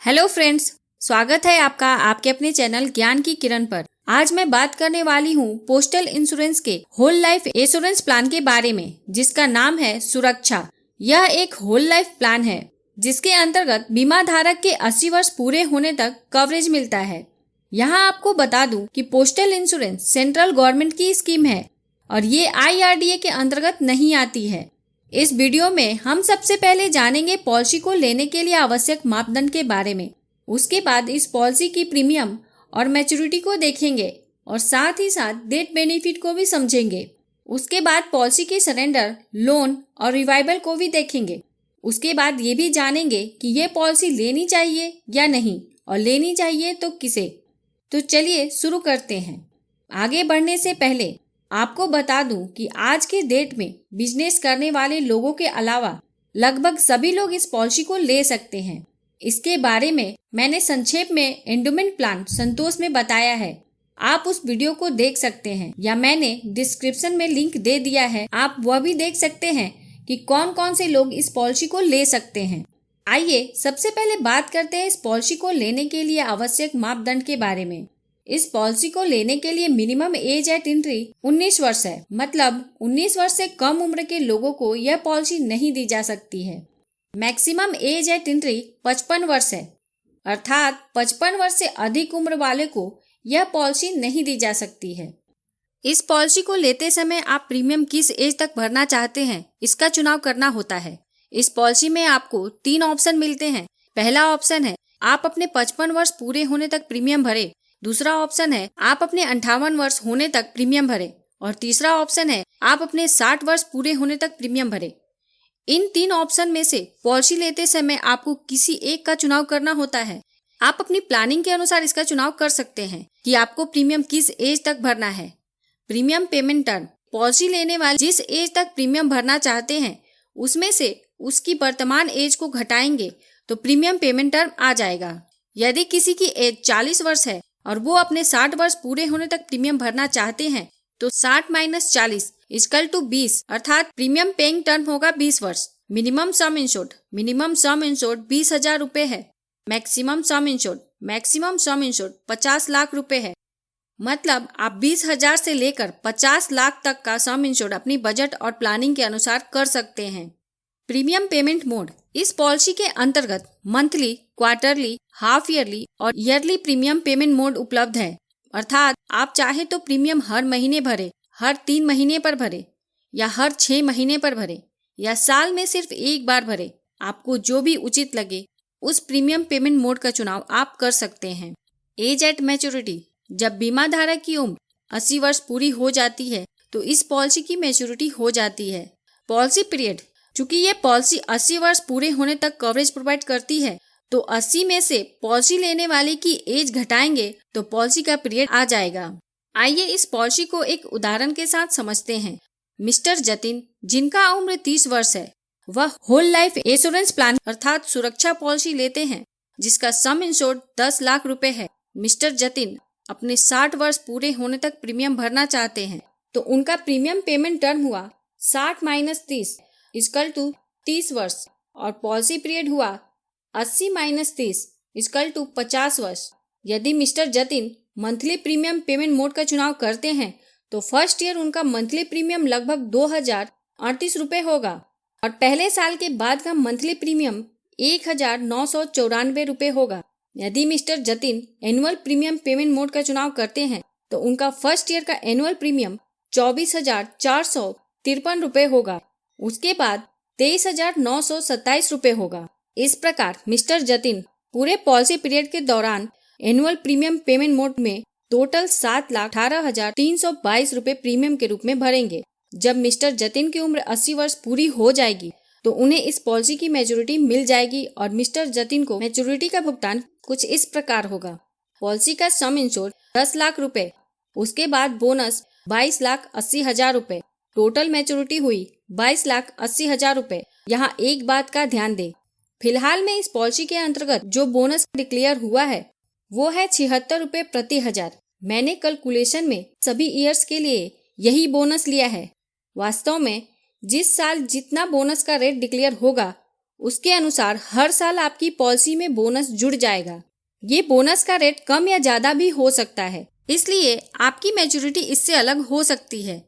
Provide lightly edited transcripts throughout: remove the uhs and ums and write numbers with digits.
Hello friends, स्वागत है आपका आपके अपने चैनल ज्ञान की किरण पर। आज मैं बात करने वाली हूँ पोस्टल इंश्योरेंस के होल लाइफ इंश्योरेंस प्लान के बारे में, जिसका नाम है सुरक्षा। यह एक होल लाइफ प्लान है जिसके अंतर्गत बीमा धारक के 80 वर्ष पूरे होने तक कवरेज मिलता है। यहाँ आपको बता दूं कि पोस्टल इंश्योरेंस सेंट्रल गवर्नमेंट की स्कीम है और ये IRDA के अंतर्गत नहीं आती है। इस वीडियो में हम सबसे पहले जानेंगे पॉलिसी को लेने के लिए आवश्यक मापदंड के बारे में। उसके बाद इस पॉलिसी की प्रीमियम और मैच्योरिटी को देखेंगे और साथ ही साथ डेथ बेनिफिट को भी समझेंगे। उसके बाद पॉलिसी के सरेंडर, लोन और रिवाइवल को भी देखेंगे। उसके बाद ये भी जानेंगे कि ये पॉलिसी लेनी चाहिए या नहीं, और लेनी चाहिए तो किसे। तो चलिए शुरू करते हैं। आगे बढ़ने से पहले आपको बता दूं कि आज के डेट में बिजनेस करने वाले लोगों के अलावा लगभग सभी लोग इस पॉलिसी को ले सकते हैं। इसके बारे में मैंने संक्षेप में एंडोमेंट प्लान संतोष में बताया है। आप उस वीडियो को देख सकते हैं या मैंने डिस्क्रिप्शन में लिंक दे दिया है, आप वह भी देख सकते हैं कि कौन कौन से लोग इस पॉलिसी को ले सकते हैं। आइए सबसे पहले बात करते हैं इस पॉलिसी को लेने के लिए आवश्यक मापदंड के बारे में। इस पॉलिसी को लेने के लिए मिनिमम एज एट एंट्री 19 वर्ष है, मतलब 19 वर्ष से कम उम्र के लोगों को यह पॉलिसी नहीं दी जा सकती है। मैक्सिमम एज एट एंट्री 55 वर्ष है, अर्थात 55 वर्ष से अधिक उम्र वाले को यह पॉलिसी नहीं दी जा सकती है। इस पॉलिसी को लेते समय आप प्रीमियम किस एज तक भरना चाहते हैं, इसका चुनाव करना होता है। इस पॉलिसी में आपको 3 ऑप्शन मिलते हैं। पहला ऑप्शन है आप अपने 55 वर्ष पूरे होने तक प्रीमियम भरे। दूसरा ऑप्शन है आप अपने 58 वर्ष होने तक प्रीमियम भरे, और तीसरा ऑप्शन है आप अपने 60 वर्ष पूरे होने तक प्रीमियम भरे। इन 3 ऑप्शन में से पॉलिसी लेते समय आपको किसी एक का चुनाव करना होता है। आप अपनी प्लानिंग के अनुसार इसका चुनाव कर सकते हैं कि आपको प्रीमियम किस एज तक भरना है। प्रीमियम पेमेंट टर्म, पॉलिसी लेने वाले जिस एज तक प्रीमियम भरना चाहते हैं उसमें से उसकी वर्तमान एज को घटाएंगे तो प्रीमियम पेमेंट टर्म आ जाएगा। यदि किसी की एज 40 वर्ष है और वो अपने 60 वर्ष पूरे होने तक प्रीमियम भरना चाहते हैं तो 60 - 40 = 20, अर्थात प्रीमियम पेइंग टर्म होगा 20 वर्ष। मिनिमम सम इंश्योर्ड 20,000 रुपए है। मैक्सिमम सम इंश्योर्ड 50 लाख रुपए है। मतलब आप 20,000 से लेकर 50 लाख तक का सम इंश्योर्ड अपनी बजट और प्लानिंग के अनुसार कर सकते हैं। प्रीमियम पेमेंट मोड, इस पॉलिसी के अंतर्गत मंथली, क्वार्टरली, हाफ ईयरली और ईयरली प्रीमियम पेमेंट मोड उपलब्ध है। अर्थात आप चाहे तो प्रीमियम हर महीने भरे, हर 3 महीने पर भरे, या हर 6 महीने पर भरे, या साल में सिर्फ एक बार भरे। आपको जो भी उचित लगे उस प्रीमियम पेमेंट मोड का चुनाव आप कर सकते हैं। एज एट मैच्योरिटी, जब बीमा धारक की उम्र 80 वर्ष पूरी हो जाती है तो इस पॉलिसी की मैच्योरिटी हो जाती है। पॉलिसी पीरियड, चूंकि ये पॉलिसी 80 वर्ष पूरे होने तक कवरेज प्रोवाइड करती है तो 80 में से पॉलिसी लेने वाले की एज घटाएंगे तो पॉलिसी का पीरियड आ जाएगा। आइए इस पॉलिसी को एक उदाहरण के साथ समझते हैं। मिस्टर जतिन, जिनका उम्र 30 वर्ष है, वह होल लाइफ इंश्योरेंस प्लान अर्थात सुरक्षा पॉलिसी लेते हैं जिसका सम इंश्योर्ड 10 लाख रुपए है। मिस्टर जतिन अपने 60 वर्ष पूरे होने तक प्रीमियम भरना चाहते हैं तो उनका प्रीमियम पेमेंट टर्म हुआ 60 - 30 = 30 वर्ष, और पॉलिसी पीरियड हुआ 80 - 30 = 50 वर्ष। यदि mister Jatin monthly premium payment mode का चुनाव करते हैं तो फर्स्ट ईयर उनका मंथली प्रीमियम लगभग 2,038 रुपए होगा, और पहले साल के बाद का मंथली प्रीमियम 1,994 रुपए होगा। यदि mister Jatin annual premium payment mode का चुनाव करते हैं तो उनका फर्स्ट ईयर का एनुअल प्रीमियम 24,453 रुपए होगा। उसके बाद 23,927 रुपए होगा। इस प्रकार मिस्टर जतिन पूरे पॉलिसी पीरियड के दौरान एनुअल प्रीमियम पेमेंट मोड में टोटल 7,18,322 रुपए प्रीमियम के रूप में भरेंगे। जब मिस्टर जतिन की उम्र 80 वर्ष पूरी हो जाएगी तो उन्हें इस पॉलिसी की मैच्योरिटी मिल जाएगी, और मिस्टर जतिन को मैच्योरिटी का भुगतान कुछ इस प्रकार होगा। पॉलिसी का सम इंश्योर्ड 10 लाख रुपए, उसके बाद बोनस 22,80,000 रुपए, टोटल मैच्योरिटी हुई 22,80,000 रुपए। यहाँ एक बात का ध्यान दें, फिलहाल में इस पॉलिसी के अंतर्गत जो बोनस डिक्लेयर हुआ है वो है 76 रुपए प्रति हजार। मैंने कैलकुलेशन में सभी ईयर्स के लिए यही बोनस लिया है। वास्तव में जिस साल जितना बोनस का रेट डिक्लेयर होगा उसके अनुसार हर साल आपकी पॉलिसी में बोनस जुड़ जाएगा। ये बोनस का रेट कम या ज्यादा भी हो सकता है, इसलिए आपकी मैच्योरिटी इससे अलग हो सकती है।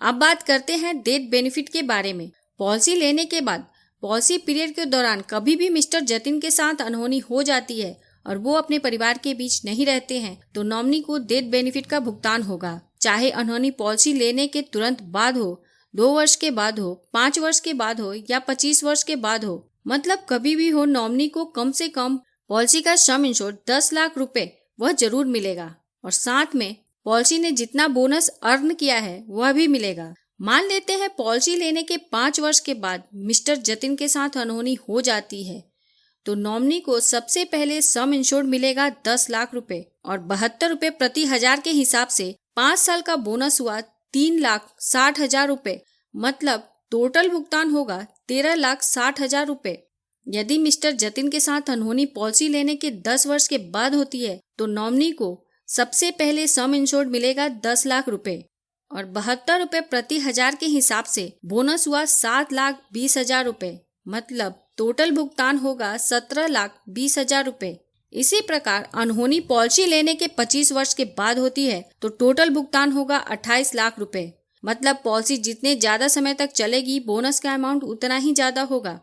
अब बात करते हैं डेथ बेनिफिट के बारे में। पॉलिसी लेने के बाद पॉलिसी पीरियड के दौरान कभी भी मिस्टर जतिन के साथ अनहोनी हो जाती है और वो अपने परिवार के बीच नहीं रहते हैं तो नॉमिनी को डेथ बेनिफिट का भुगतान होगा। चाहे अनहोनी पॉलिसी लेने के तुरंत बाद हो, 2 वर्ष के बाद हो, 5 वर्ष के बाद हो या 25 वर्ष के बाद हो, मतलब कभी भी हो, नॉमिनी को कम से कम पॉलिसी का सम इंश्योर्ड 10 लाख रुपए वह जरूर मिलेगा और साथ में पॉलिसी ने जितना बोनस अर्न किया है वह भी मिलेगा। मान लेते हैं पॉलिसी लेने के 5 वर्ष के बाद मिस्टर जतिन के साथ अनहोनी हो जाती है तो नॉमिनी को सबसे पहले सम इंश्योर्ड मिलेगा 10 लाख रुपए और 72 रुपए प्रति हजार के हिसाब से 5 साल का बोनस हुआ 3,60,000 रुपए, मतलब टोटल भुगतान होगा 13,60,000 रुपए। यदि मिस्टर जतिन के साथ अनहोनी पॉलिसी लेने के 10 वर्ष के बाद होती है तो नॉमिनी को सबसे पहले सम इंश्योर्ड मिलेगा 10 लाख रुपए और 72 रुपए प्रति हजार के हिसाब से बोनस हुआ 7,20,000 रुपए, मतलब टोटल भुगतान होगा 17,20,000 रुपए। इसी प्रकार अनहोनी पॉलिसी लेने के 25 वर्ष के बाद होती है तो टोटल भुगतान होगा 28 लाख रुपए, मतलब पॉलिसी जितने ज्यादा समय तक चलेगी बोनस का अमाउंट उतना ही ज्यादा होगा।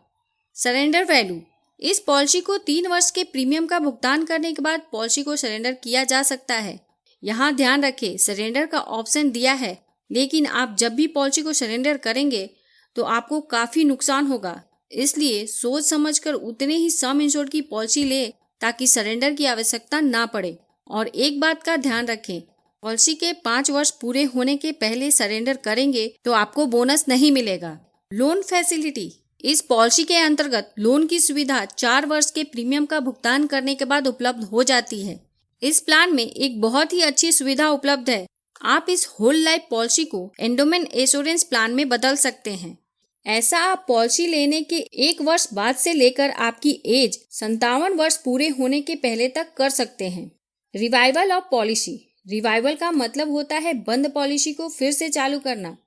Surrender value. इस पॉलिसी को 3 वर्ष के प्रीमियम का भुगतान करने के बाद पॉलिसी को सरेंडर किया जा सकता है। यहाँ ध्यान रखें, सरेंडर का ऑप्शन दिया है, लेकिन आप जब भी पॉलिसी को सरेंडर करेंगे तो आपको काफी नुकसान होगा, इसलिए सोच समझकर उतने ही सम इंश्योर्ड की पॉलिसी ले ताकि सरेंडर की आवश्यकता ना पड़े। और एक बात का ध्यान रखें, पॉलिसी के 5 वर्ष पूरे होने के पहले सरेंडर करेंगे तो आपको बोनस नहीं मिलेगा। Loan facility. इस पॉलिसी के अंतर्गत लोन की सुविधा 4 वर्ष के प्रीमियम का भुगतान करने के बाद उपलब्ध हो जाती है। इस प्लान में एक बहुत ही अच्छी सुविधा उपलब्ध है। आप इस होल लाइफ पॉलिसी को एंडोमेंट एश्योरेंस प्लान में बदल सकते हैं। ऐसा आप पॉलिसी लेने के 1 वर्ष बाद से लेकर आपकी एज 57 वर्ष पूरे होने के पहले तक कर सकते हैं। Revival of policy. रिवाइवल का मतलब होता है बंद पॉलिसी को फिर से चालू करना।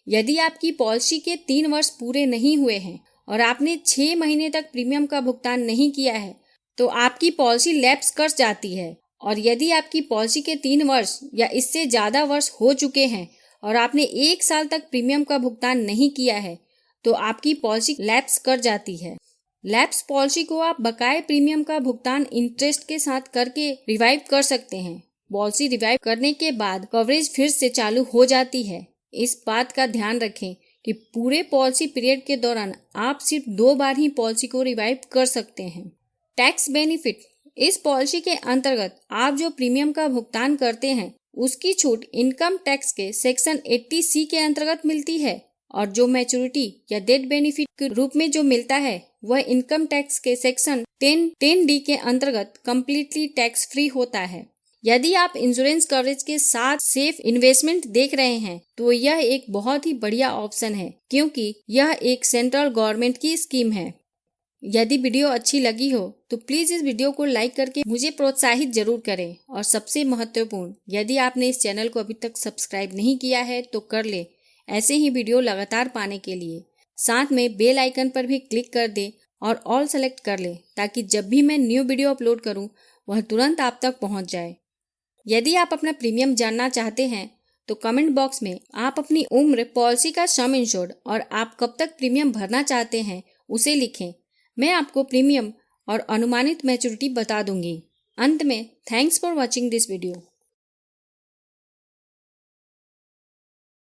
यदि आपकी पॉलिसी के 3 वर्ष पूरे नहीं हुए हैं और आपने 6 महीने तक प्रीमियम का भुगतान नहीं किया है तो आपकी पॉलिसी लैप्स कर जाती है। और यदि आपकी पॉलिसी के 3 वर्ष या इससे ज्यादा वर्ष हो चुके हैं और आपने 1 साल तक प्रीमियम का भुगतान नहीं किया है तो आपकी पॉलिसी लैप्स कर जाती है। लैप्स पॉलिसी को आप बकाये प्रीमियम का भुगतान इंटरेस्ट के साथ करके रिवाइव कर सकते हैं। पॉलिसी रिवाइव करने के बाद कवरेज फिर से चालू हो जाती है। इस बात का ध्यान रखें कि पूरे पॉलिसी पीरियड के दौरान आप सिर्फ 2 बार ही पॉलिसी को रिवाइव कर सकते हैं। Tax benefit. इस पॉलिसी के अंतर्गत आप जो प्रीमियम का भुगतान करते हैं उसकी छूट इनकम टैक्स के सेक्शन 80C के अंतर्गत मिलती है और जो मैच्योरिटी या डेथ बेनिफिट के रूप में जो मिलता है वह इनकम टैक्स के सेक्शन 10D के अंतर्गत कम्प्लीटली टैक्स फ्री होता है। यदि आप इंश्योरेंस कवरेज के साथ सेफ इन्वेस्टमेंट देख रहे हैं तो यह एक बहुत ही बढ़िया ऑप्शन है, क्योंकि यह एक सेंट्रल गवर्नमेंट की स्कीम है। यदि वीडियो अच्छी लगी हो तो प्लीज इस वीडियो को लाइक करके मुझे प्रोत्साहित जरूर करें। और सबसे महत्वपूर्ण, यदि आपने इस चैनल को अभी तक सब्सक्राइब नहीं किया है तो कर ले, ऐसे ही वीडियो लगातार पाने के लिए। साथ में बेल आइकन पर भी क्लिक कर दे और ऑल सेलेक्ट कर ले ताकि जब भी मैं न्यू वीडियो अपलोड करूं वह तुरंत आप तक पहुंच जाए। यदि आप अपना प्रीमियम जानना चाहते हैं तो कमेंट बॉक्स में आप अपनी उम्र, पॉलिसी का सम इंश्योर्ड और आप कब तक प्रीमियम भरना चाहते हैं उसे लिखें। मैं आपको प्रीमियम और अनुमानित मैच्योरिटी बता दूंगी। अंत में thanks for watching this video.